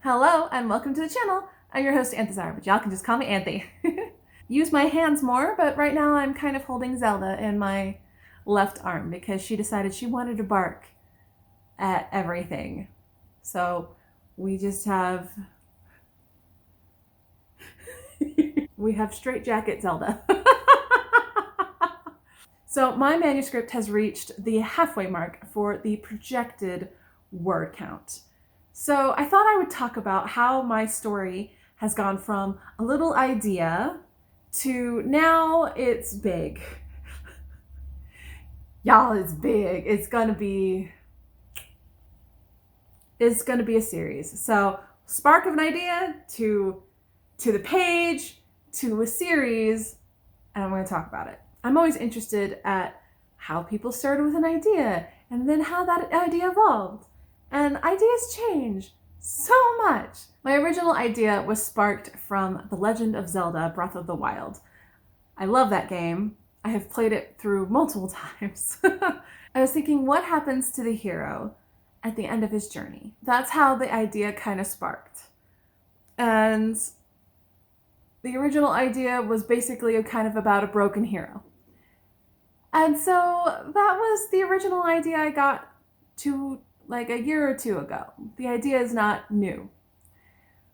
Hello and welcome to the channel. I'm your host Anthezar, but y'all can just call me Anthy. Use my hands more, but right now I'm kind of holding Zelda in my left arm because she decided she wanted to bark at everything. So we just have we have straight jacket Zelda. So my manuscript has reached the halfway mark for the projected word count. So I thought I would talk about how my story has gone from a little idea to now it's big. Y'all, it's big. It's gonna be a series. So spark of an idea to the page to a series, and I'm going to talk about it. I'm always interested at how people started with an idea and then how that idea evolved. And ideas change so much. My original idea was sparked from The Legend of Zelda: Breath of the Wild. I love that game. I have played it through multiple times. I was thinking, what happens to the hero at the end of his journey? That's how the idea kind of sparked. And the original idea was basically kind of about a broken hero. And so that was the original idea I got to like a year or two ago. The idea is not new.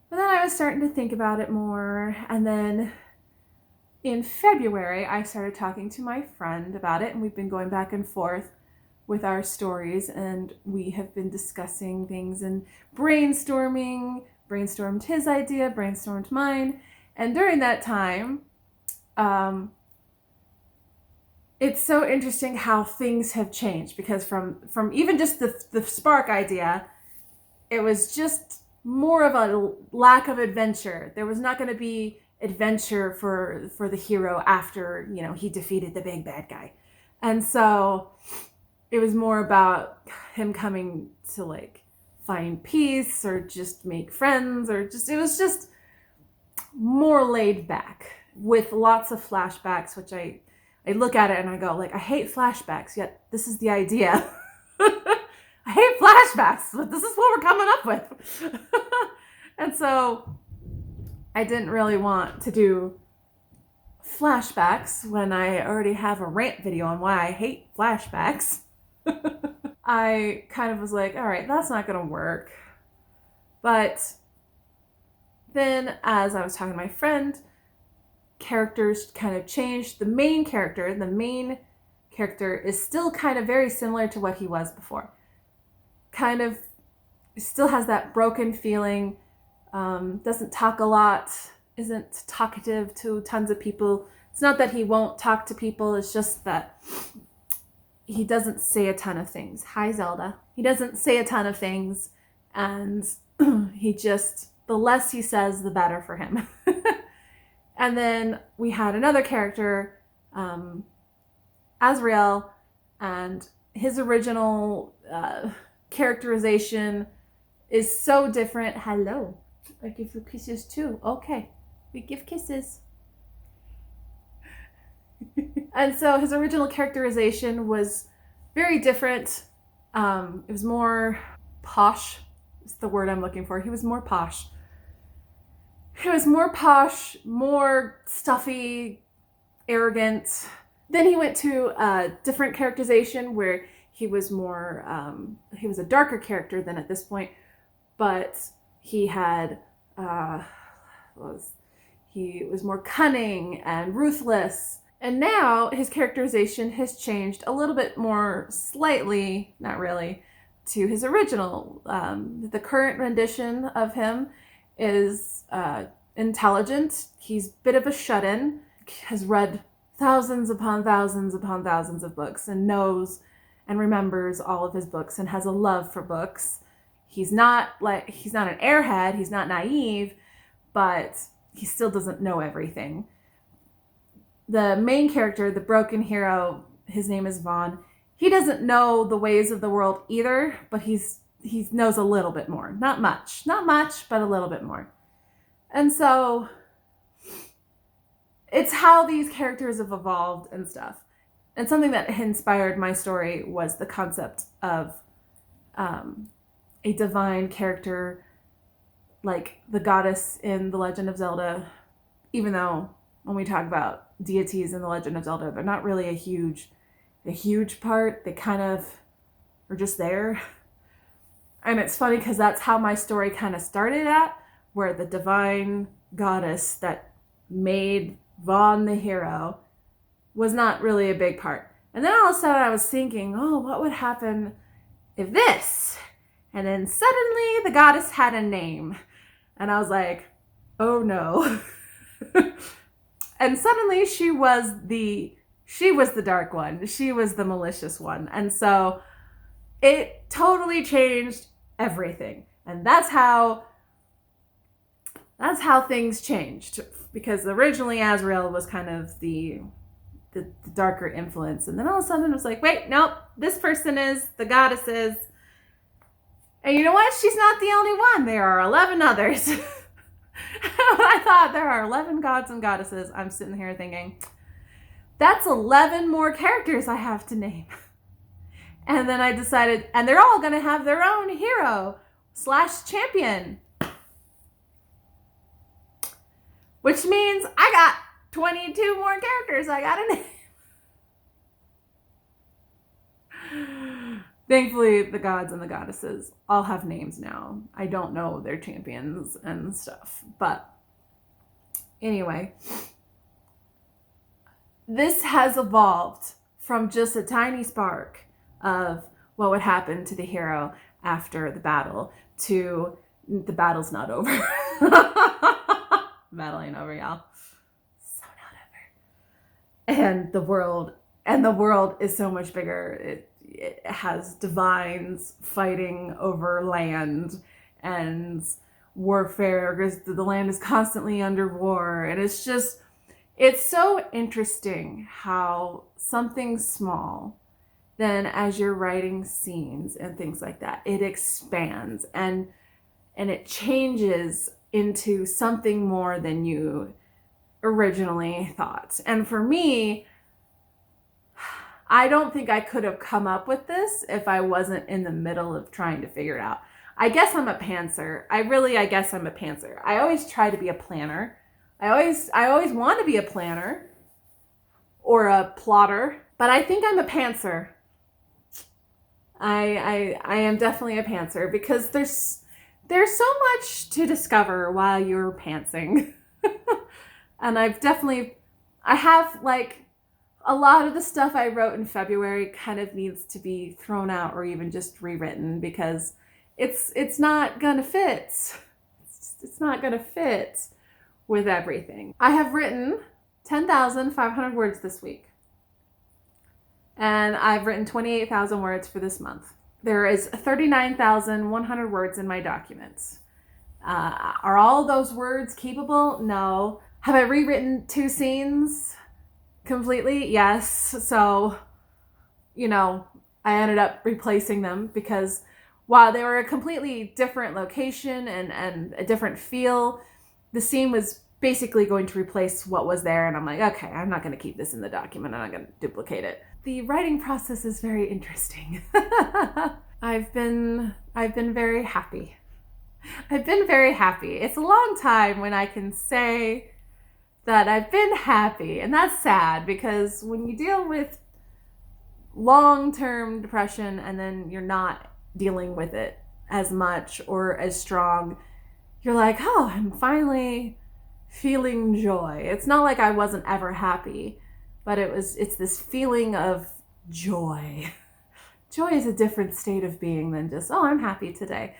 But then I was starting to think about it more, and then in February I started talking to my friend about it, and we've been going back and forth with our stories, and we have been discussing things and brainstormed his idea, brainstormed mine. And during that time, it's so interesting how things have changed, because from even just the spark idea, it was just more of a lack of adventure. There was not going to be adventure for the hero after, he defeated the big bad guy. And so it was more about him coming to like find peace or just make friends, or it was just more laid back with lots of flashbacks, which I look at it and I go like, I hate flashbacks, yet this is the idea. I hate flashbacks, but this is what we're coming up with. And so I didn't really want to do flashbacks when I already have a rant video on why I hate flashbacks. I kind of was like, all right, that's not going to work. But then as I was talking to my friend, characters kind of changed. The main character is still kind of very similar to what he was before. Kind of still has that broken feeling, doesn't talk a lot, isn't talkative to tons of people. It's not that he won't talk to people, it's just that he doesn't say a ton of things. Hi, Zelda. He doesn't say a ton of things, and the less he says, the better for him. And then we had another character, Azrael, and his original characterization is so different. Hello. I give you kisses too. Okay. We give kisses. And so his original characterization was very different. It was more posh. It's the word I'm looking for. He was more posh. He was more posh, more stuffy, arrogant. Then he went to a different characterization where he was more, he was a darker character than at this point, but he had, he was more cunning and ruthless. And now his characterization has changed a little bit more, slightly, not really, to his original. The current rendition of him is intelligent. He's a bit of a shut-in, has read thousands upon thousands upon thousands of books and knows and remembers all of his books and has a love for books. He's not an airhead, he's not naive, but he still doesn't know everything. The main character, the broken hero, his name is Vaughn. He doesn't know the ways of the world either, but he knows a little bit more. Not much, but a little bit more. And so it's how these characters have evolved and stuff. And something that inspired my story was the concept of a divine character like the goddess in The Legend of Zelda, even though when we talk about deities in The Legend of Zelda, they're not really a huge part. They kind of are just there. And it's funny because that's how my story kind of started at, where the divine goddess that made Vaughn the hero was not really a big part. And then all of a sudden I was thinking, oh, what would happen if this? And then suddenly the goddess had a name. And I was like, oh no. And suddenly she was the dark one. She was the malicious one. And so it totally changed everything. And that's how things changed. Because originally Azrael was kind of the darker influence. And then all of a sudden it was like, wait, nope, this person is, the goddess is. And you know what? She's not the only one. There are 11 others. I thought there are 11 gods and goddesses. I'm sitting here thinking, that's 11 more characters I have to name. And then I decided, and they're all going to have their own hero / champion. Which means I got 22 more characters I got to name. Thankfully, the gods and the goddesses all have names now. I don't know their champions and stuff. But anyway, this has evolved from just a tiny spark of what would happen to the hero after the battle to the battle's not over. The battle ain't over, y'all. So not over. And the world is so much bigger. It has divines fighting over land and warfare because the land is constantly under war. And it's so interesting how something small, then as you're writing scenes and things like that, it expands and it changes into something more than you originally thought. And for me, I don't think I could have come up with this if I wasn't in the middle of trying to figure it out. I guess I'm a pantser. I guess I'm a pantser. I always try to be a planner. I always want to be a planner or a plotter, but I think I'm a pantser. I am definitely a pantser because there's so much to discover while you're pantsing. And I have like a lot of the stuff I wrote in February kind of needs to be thrown out or even just rewritten because it's not gonna fit. It's not gonna fit with everything. I have written 10,500 words this week. And I've written 28,000 words for this month. There is 39,100 words in my documents. Are all those words keepable? No. Have I rewritten 2 scenes completely? Yes. So, I ended up replacing them because while they were a completely different location and a different feel, the scene was basically going to replace what was there. And I'm like, okay, I'm not going to keep this in the document. I'm not going to duplicate it. The writing process is very interesting. I've been very happy. I've been very happy. It's a long time when I can say that I've been happy. And that's sad because when you deal with long-term depression and then you're not dealing with it as much or as strong, you're like, oh, I'm finally feeling joy. It's not like I wasn't ever happy, but it's this feeling of joy. Joy is a different state of being than just, oh, I'm happy today.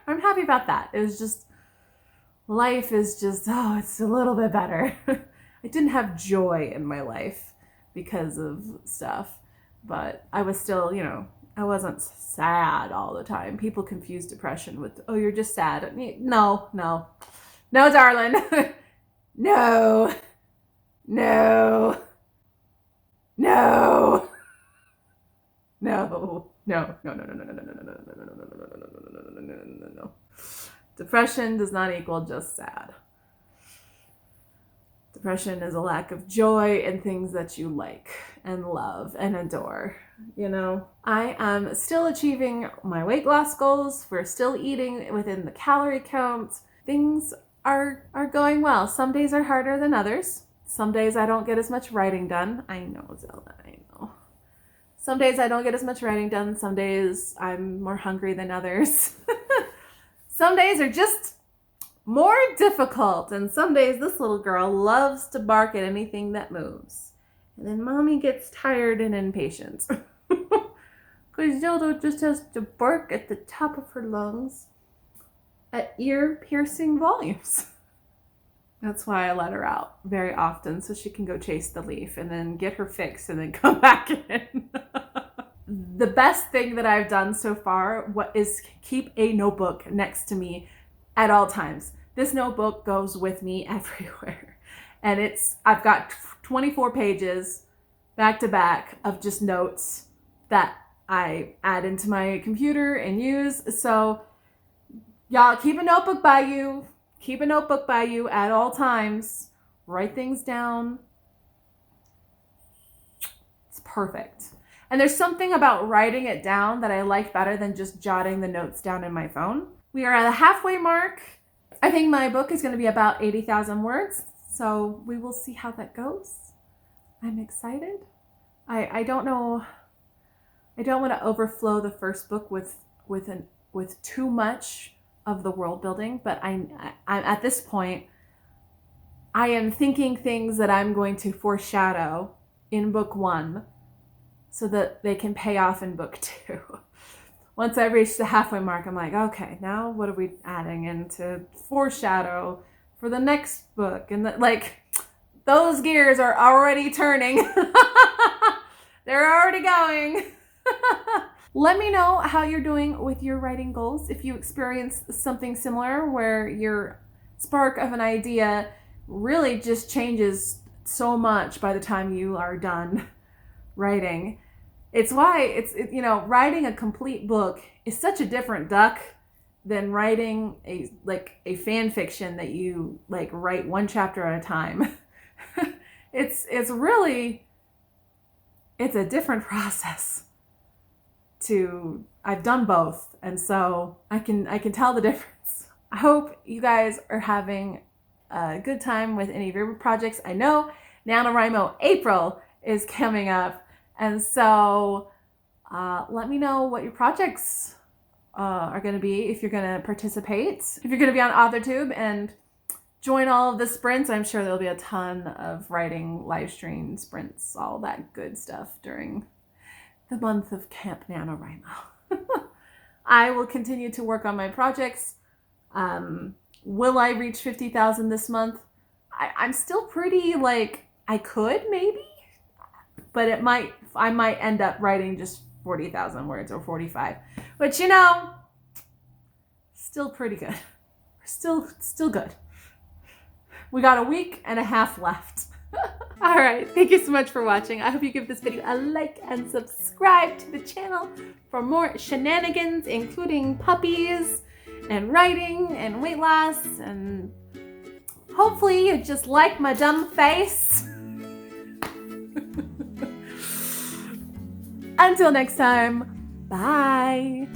I'm happy about that. It was just, life is just, oh, it's a little bit better. I didn't have joy in my life because of stuff, but I was still, I wasn't sad all the time. People confuse depression with, oh, you're just sad. No, darling. No. Depression does not equal just sad. Depression is a lack of joy in things that you like and love and adore, you know? I am still achieving my weight loss goals. We're still eating within the calorie count. Things are going well. Some days are harder than others. Some days I don't get as much writing done. I know, Zelda, I know. Some days I don't get as much writing done. Some days I'm more hungry than others. Some days are just more difficult, and some days this little girl loves to bark at anything that moves. And then mommy gets tired and impatient. Because Zelda just has to bark at the top of her lungs at ear-piercing volumes. That's why I let her out very often, so she can go chase the leaf and then get her fix and then come back in. The best thing that I've done so far is keep a notebook next to me at all times. This notebook goes with me everywhere. And I've got 24 pages back to back of just notes that I add into my computer and use. So y'all, keep a notebook by you. Keep a notebook by you at all times. Write things down. It's perfect. And there's something about writing it down that I like better than just jotting the notes down in my phone. We are at the halfway mark. I think my book is going to be about 80,000 words. So we will see how that goes. I'm excited. I don't know. I don't want to overflow the first book with too much of the world building, but I'm at this point, I am thinking things that I'm going to foreshadow in book 1 so that they can pay off in book 2. Once I reach the halfway mark, I'm like, okay, now what are we adding in to foreshadow for the next book? And those gears are already turning. They're already going. Let me know how you're doing with your writing goals. If you experience something similar where your spark of an idea really just changes so much by the time you are done writing. It's why writing a complete book is such a different duck than writing a fan fiction that you write one chapter at a time. It's a different process. I've done both, and so I can tell the difference. I hope you guys are having a good time with any of your projects. I know NaNoWriMo April is coming up, and so let me know what your projects are going to be, if you're going to participate, if you're going to be on authortube and join all of the sprints. I'm sure there'll be a ton of writing live stream sprints, all that good stuff during the month of Camp NaNoWriMo. I will continue to work on my projects. Will I reach 50,000 this month? I'm still pretty I could maybe, but I might end up writing just 40,000 words or 45, but still pretty good. Still good. We got a week and a half left. All right, thank you so much for watching. I hope you give this video a like and subscribe to the channel for more shenanigans, including puppies and writing and weight loss, and hopefully you just like my dumb face. Until next time, bye.